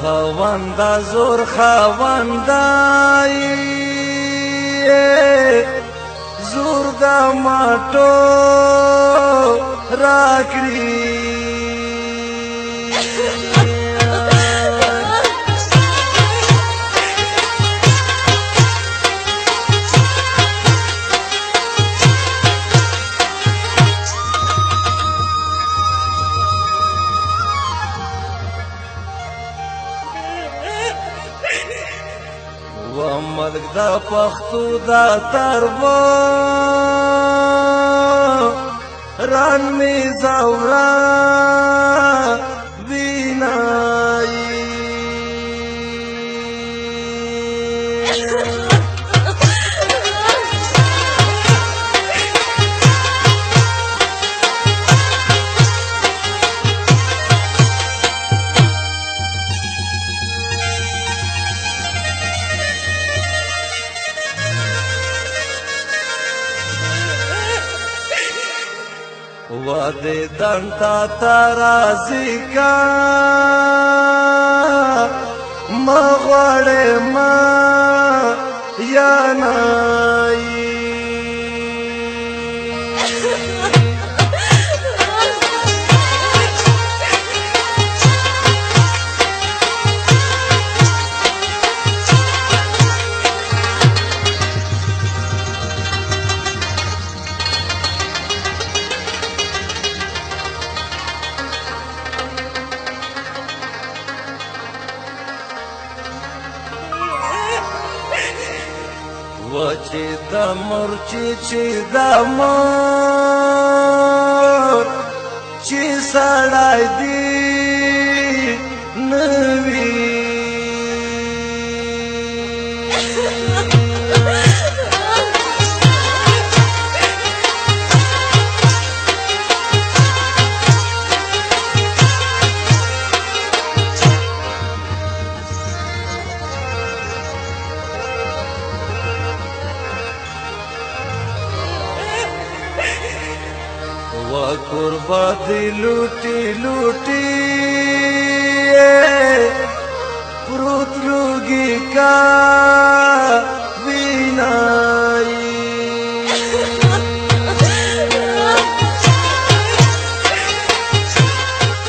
خاونده زور خاونده زور د ماټو راکړي و مرګ د پښتو د تربو ران می زورا وینای وده دنتا ترازی کا مغوڑے ما یا نائی وچی د مرچی چی د مور چی سړای دی نوی قربا دی لوٹی لوٹی پروت لوگی کا